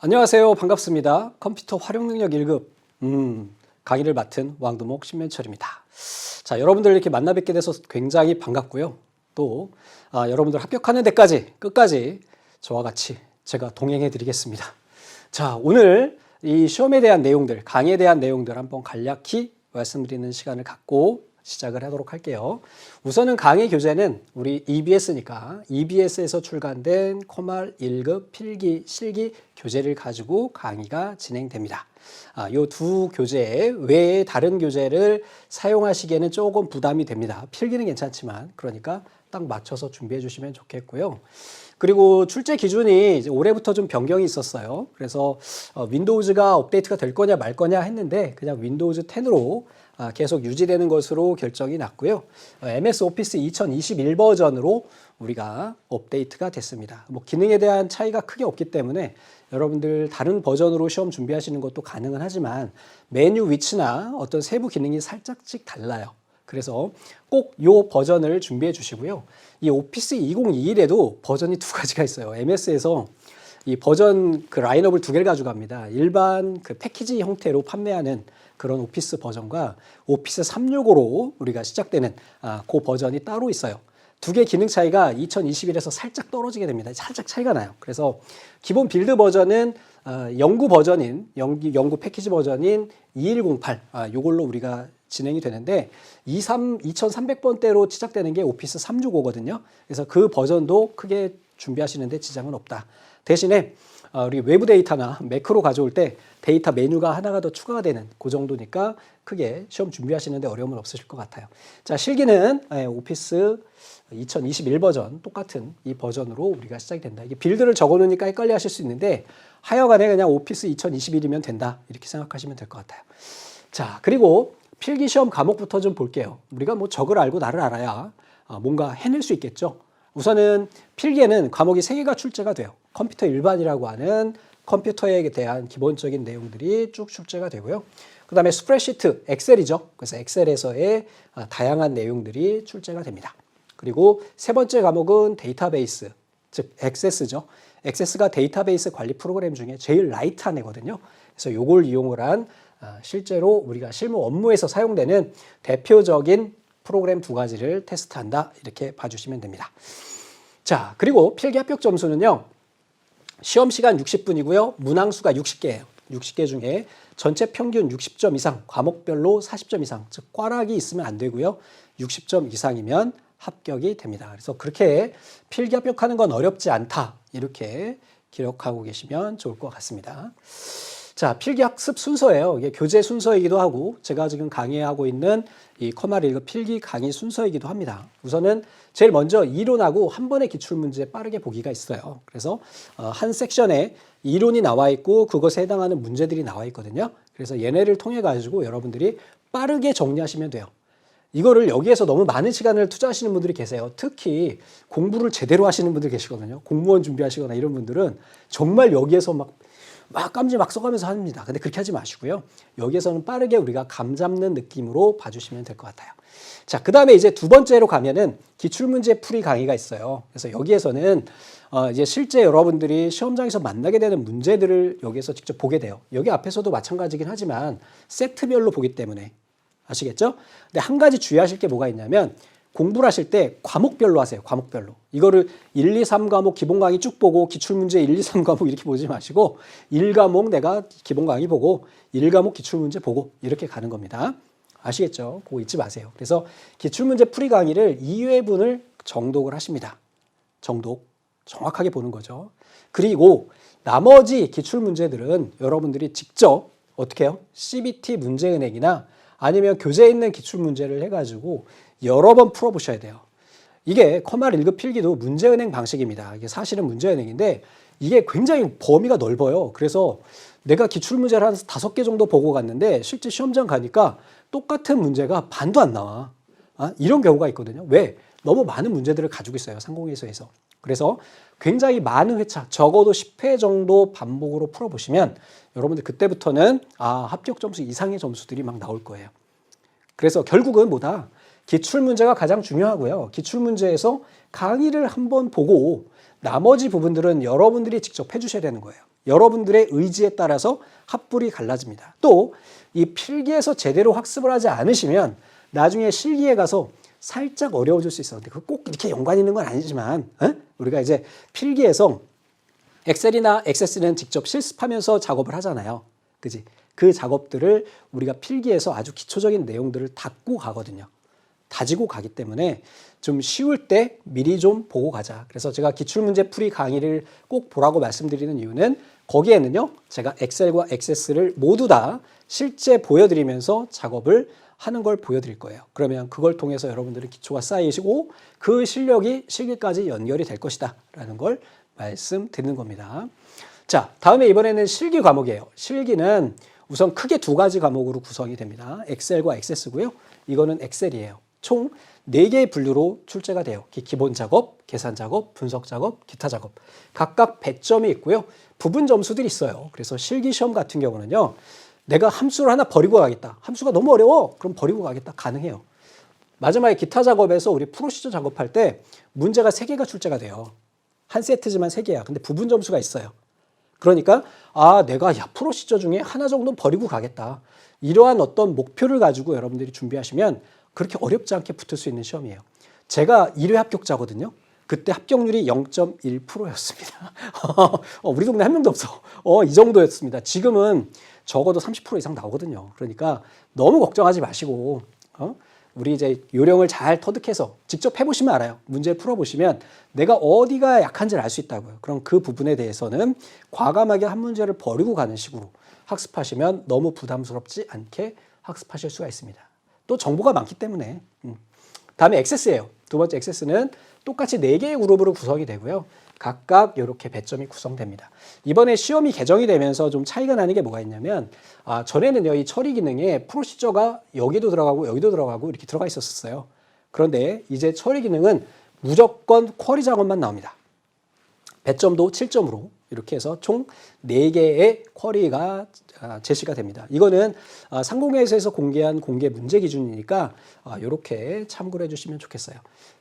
안녕하세요. 반갑습니다. 컴퓨터 활용 능력 1급 강의를 맡은 왕두목 신면철입니다. 자, 여러분들 이렇게 만나 뵙게 돼서 굉장히 반갑고요. 또 여러분들 합격하는 데까지 끝까지 저와 같이 제가 동행해 드리겠습니다. 자, 오늘 이 시험에 대한 내용들, 강의에 대한 내용들 한번 간략히 말씀드리는 시간을 갖고 시작을 하도록 할게요. 우선은 강의 교재는 우리 EBS니까 EBS에서 출간된 코말 1급 필기, 실기 교재를 가지고 강의가 진행됩니다. 이 두 교재 외에 다른 교재를 사용하시기에는 조금 부담이 됩니다. 필기는 괜찮지만 그러니까 딱 맞춰서 준비해 주시면 좋겠고요. 그리고 출제 기준이 이제 올해부터 좀 변경이 있었어요. 그래서 윈도우즈가 업데이트가 될 거냐 말 거냐 했는데 그냥 윈도우즈 10으로 계속 유지되는 것으로 결정이 났고요. MS 오피스 2021 버전으로 우리가 업데이트가 됐습니다. 뭐 기능에 대한 차이가 크게 없기 때문에 여러분들 다른 버전으로 시험 준비하시는 것도 가능은 하지만 메뉴 위치나 어떤 세부 기능이 살짝씩 달라요. 그래서 꼭 이 버전을 준비해 주시고요. 이 오피스 2021에도 버전이 두 가지가 있어요. MS에서 이 버전 그 라인업을 두 개를 가져갑니다. 일반 그 패키지 형태로 판매하는 그런 오피스 버전과 오피스 365로 우리가 시작되는 그 버전이 따로 있어요. 두 개의 기능 차이가 2021에서 살짝 떨어지게 됩니다. 살짝 차이가 나요. 그래서 기본 빌드 버전은 연구 버전인, 연구 패키지 버전인 2108, 요걸로 우리가 진행이 되는데 2300번대로 시작되는 게 오피스 365거든요. 그래서 그 버전도 크게 준비하시는데 지장은 없다. 대신에 우리 외부 데이터나 매크로 가져올 때 데이터 메뉴가 하나가 더 추가가 되는 그 정도니까 크게 시험 준비하시는데 어려움은 없으실 것 같아요. 자, 실기는 오피스 2021 버전 똑같은 이 버전으로 우리가 시작이 된다. 이게 빌드를 적어 놓으니까 헷갈려 하실 수 있는데 하여간에 그냥 오피스 2021이면 된다. 이렇게 생각하시면 될 것 같아요. 자, 그리고 필기 시험 과목부터 좀 볼게요. 우리가 뭐 적을 알고 나를 알아야 뭔가 해낼 수 있겠죠. 우선은 필기에는 과목이 3개가 출제가 돼요. 컴퓨터 일반이라고 하는 컴퓨터에 대한 기본적인 내용들이 쭉 출제가 되고요. 그 다음에 스프레드시트, 엑셀이죠. 그래서 엑셀에서의 다양한 내용들이 출제가 됩니다. 그리고 세 번째 과목은 데이터베이스, 즉 액세스죠. 액세스가 데이터베이스 관리 프로그램 중에 제일 라이트한 애거든요. 그래서 요걸 이용을 한 실제로 우리가 실무 업무에서 사용되는 대표적인 프로그램 두 가지를 테스트한다. 이렇게 봐주시면 됩니다. 자, 그리고 필기 합격 점수는요. 시험 시간 60분이고요. 문항수가 60개예요. 60개 중에 전체 평균 60점 이상, 과목별로 40점 이상, 즉 꽈락이 있으면 안 되고요. 60점 이상이면 합격이 됩니다. 그래서 그렇게 필기 합격하는 건 어렵지 않다. 이렇게 기록하고 계시면 좋을 것 같습니다. 자, 필기 학습 순서예요. 이게 교재 순서이기도 하고 제가 지금 강의하고 있는 이 커말 1급 필기 강의 순서이기도 합니다. 우선은 제일 먼저 이론하고 한 번의 기출문제 빠르게 보기가 있어요. 그래서 한 섹션에 이론이 나와 있고 그것에 해당하는 문제들이 나와 있거든요. 그래서 얘네를 통해 가지고 여러분들이 빠르게 정리하시면 돼요. 이거를 여기에서 너무 많은 시간을 투자하시는 분들이 계세요. 특히 공부를 제대로 하시는 분들 계시거든요. 공무원 준비하시거나 이런 분들은 정말 여기에서 막 깜지 막 써가면서 합니다. 근데 그렇게 하지 마시고요. 여기에서는 빠르게 우리가 감 잡는 느낌으로 봐주시면 될 것 같아요. 자, 그 다음에 이제 두 번째로 가면은 기출문제 풀이 강의가 있어요. 그래서 여기에서는 이제 실제 여러분들이 시험장에서 만나게 되는 문제들을 여기에서 직접 보게 돼요. 여기 앞에서도 마찬가지긴 하지만 세트별로 보기 때문에 아시겠죠? 근데 한 가지 주의하실 게 뭐가 있냐면 공부를 하실 때 과목별로 하세요. 과목별로. 이거를 1, 2, 3 과목 기본 강의 쭉 보고 기출문제 1, 2, 3 과목 이렇게 보지 마시고 1과목 내가 기본 강의 보고 1과목 기출문제 보고 이렇게 가는 겁니다. 아시겠죠? 그거 잊지 마세요. 그래서 기출문제 풀이 강의를 2회분을 정독을 하십니다. 정독. 정확하게 보는 거죠. 그리고 나머지 기출문제들은 여러분들이 직접 어떻게 해요? CBT 문제은행이나 아니면 교재에 있는 기출문제를 해가지고 여러 번 풀어보셔야 돼요. 이게 커말 1급 필기도 문제은행 방식입니다. 이게 사실은 문제은행인데 이게 굉장히 범위가 넓어요. 그래서 내가 기출문제를 한 5개 정도 보고 갔는데 실제 시험장 가니까 똑같은 문제가 반도 안 나와. 이런 경우가 있거든요. 왜? 너무 많은 문제들을 가지고 있어요. 상공회의소에서. 그래서 굉장히 많은 회차, 적어도 10회 정도 반복으로 풀어보시면 여러분들 그때부터는 합격 점수 이상의 점수들이 막 나올 거예요. 그래서 결국은 뭐다? 기출문제가 가장 중요하고요. 기출문제에서 강의를 한번 보고 나머지 부분들은 여러분들이 직접 해주셔야 되는 거예요. 여러분들의 의지에 따라서 합불이 갈라집니다. 또 이 필기에서 제대로 학습을 하지 않으시면 나중에 실기에 가서 살짝 어려워질 수 있어요. 근데 그 꼭 이렇게 연관 있는 건 아니지만 우리가 이제 필기에서 엑셀이나 액세스는 직접 실습하면서 작업을 하잖아요. 그지? 그 작업들을 우리가 필기에서 아주 기초적인 내용들을 닫고 가거든요. 다지고 가기 때문에 좀 쉬울 때 미리 좀 보고 가자. 그래서 제가 기출문제 풀이 강의를 꼭 보라고 말씀드리는 이유는 거기에는요, 제가 엑셀과 액세스를 모두 다 실제 보여드리면서 작업을 하는 걸 보여드릴 거예요. 그러면 그걸 통해서 여러분들은 기초가 쌓이시고 그 실력이 실기까지 연결이 될 것이다 라는 걸 말씀드리는 겁니다. 자, 다음에 이번에는 실기 과목이에요. 실기는 우선 크게 두 가지 과목으로 구성이 됩니다. 엑셀과 액세스고요. 이거는 엑셀이에요. 총 4개의 분류로 출제가 돼요. 기본 작업, 계산 작업, 분석 작업, 기타 작업. 각각 배점이 있고요. 부분 점수들이 있어요. 그래서 실기 시험 같은 경우는요. 내가 함수를 하나 버리고 가겠다. 함수가 너무 어려워. 그럼 버리고 가겠다. 가능해요. 마지막에 기타 작업에서 우리 프로시저 작업할 때 문제가 3개가 출제가 돼요. 한 세트지만 3개야. 근데 부분 점수가 있어요. 그러니까 내가 프로시저 중에 하나 정도 버리고 가겠다. 이러한 어떤 목표를 가지고 여러분들이 준비하시면 그렇게 어렵지 않게 붙을 수 있는 시험이에요. 제가 1회 합격자거든요. 그때 합격률이 0.1%였습니다. 우리 동네 한 명도 없어. 이 정도였습니다. 지금은 적어도 30% 이상 나오거든요. 그러니까 너무 걱정하지 마시고 우리 이제 요령을 잘 터득해서 직접 해보시면 알아요. 문제를 풀어보시면 내가 어디가 약한지를 알 수 있다고요. 그럼 그 부분에 대해서는 과감하게 한 문제를 버리고 가는 식으로 학습하시면 너무 부담스럽지 않게 학습하실 수가 있습니다. 또 정보가 많기 때문에. 다음에 액세스예요. 두 번째 액세스는 똑같이 4개의 그룹으로 구성이 되고요. 각각 이렇게 배점이 구성됩니다. 이번에 시험이 개정이 되면서 좀 차이가 나는 게 뭐가 있냐면 전에는요, 이 처리 기능에 프로시저가 여기도 들어가고 여기도 들어가고 이렇게 들어가 있었어요. 그런데 이제 처리 기능은 무조건 쿼리 작업만 나옵니다. 배점도 7점으로 이렇게 해서 총 4개의 쿼리가 제시가 됩니다. 이거는 상공회의소에서 공개한 공개 문제 기준이니까 이렇게 참고를 해주시면 좋겠어요.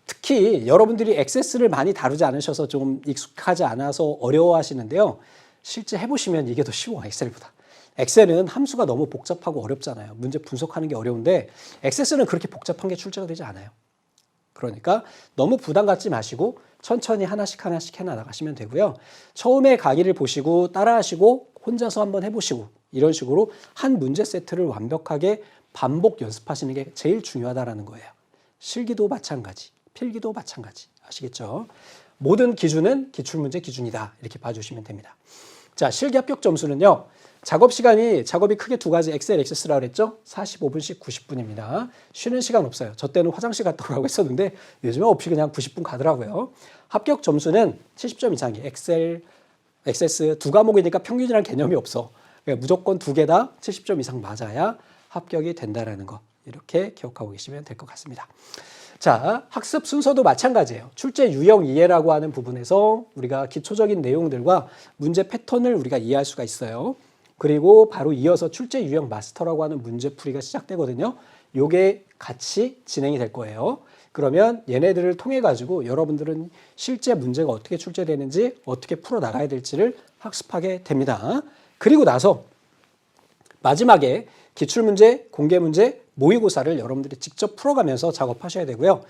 특히 여러분들이 액세스를 많이 다루지 않으셔서 좀 익숙하지 않아서 어려워하시는데요. 실제 해보시면 이게 더 쉬워, 엑셀보다. 엑셀은 함수가 너무 복잡하고 어렵잖아요. 문제 분석하는 게 어려운데 액세스는 그렇게 복잡한 게 출제가 되지 않아요. 그러니까 너무 부담 갖지 마시고 천천히 하나씩 해나가시면 되고요. 처음에 강의를 보시고 따라하시고 혼자서 한번 해보시고 이런 식으로 한 문제 세트를 완벽하게 반복 연습하시는 게 제일 중요하다는 거예요. 실기도 마찬가지, 필기도 마찬가지. 아시겠죠? 모든 기준은 기출문제 기준이다. 이렇게 봐주시면 됩니다. 자, 실기 합격 점수는요. 작업이 크게 두 가지 엑셀, 액세스라고 그랬죠? 45분씩 90분입니다. 쉬는 시간 없어요. 저 때는 화장실 갔다 오라고 했었는데 요즘은 없이 그냥 90분 가더라고요. 합격 점수는 70점 이상이 엑셀, 액세스 두 과목이니까 평균이라는 개념이 없어. 그러니까 무조건 2개 다 70점 이상 맞아야 합격이 된다는 거. 이렇게 기억하고 계시면 될 것 같습니다. 자, 학습 순서도 마찬가지예요. 출제 유형 이해라고 하는 부분에서 우리가 기초적인 내용들과 문제 패턴을 우리가 이해할 수가 있어요. 그리고 바로 이어서 출제 유형 마스터라고 하는 문제풀이가 시작되거든요. 요게 같이 진행이 될 거예요. 그러면 얘네들을 통해 가지고 여러분들은 실제 문제가 어떻게 출제되는지 어떻게 풀어나가야 될지를 학습하게 됩니다. 그리고 나서 마지막에 기출문제, 공개문제, 모의고사를 여러분들이 직접 풀어가면서 작업하셔야 되고요.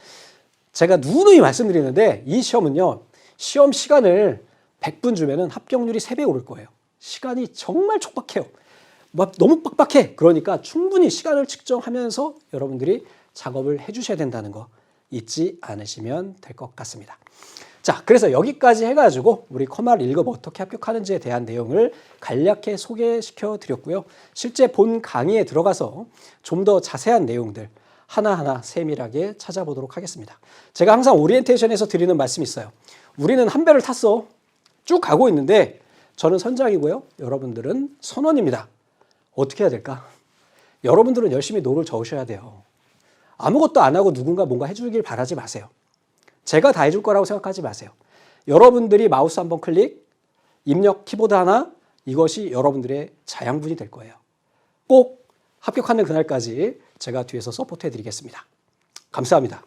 제가 누누이 말씀드리는데 이 시험은요. 시험 시간을 100분 주면은 합격률이 3배 오를 거예요. 시간이 정말 촉박해요. 너무 빡빡해. 그러니까 충분히 시간을 측정하면서 여러분들이 작업을 해주셔야 된다는 거 잊지 않으시면 될 것 같습니다. 자, 그래서 여기까지 해가지고 우리 커말 1급 어떻게 합격하는지에 대한 내용을 간략히 소개시켜 드렸고요. 실제 본 강의에 들어가서 좀 더 자세한 내용들 하나하나 세밀하게 찾아보도록 하겠습니다. 제가 항상 오리엔테이션에서 드리는 말씀이 있어요. 우리는 한 배를 탔어. 쭉 가고 있는데 저는 선장이고요. 여러분들은 선원입니다. 어떻게 해야 될까? 여러분들은 열심히 노를 저으셔야 돼요. 아무것도 안 하고 누군가 뭔가 해주길 바라지 마세요. 제가 다 해줄 거라고 생각하지 마세요. 여러분들이 마우스 한번 클릭, 입력 키보드 하나, 이것이 여러분들의 자양분이 될 거예요. 꼭 합격하는 그날까지 제가 뒤에서 서포트 해드리겠습니다. 감사합니다.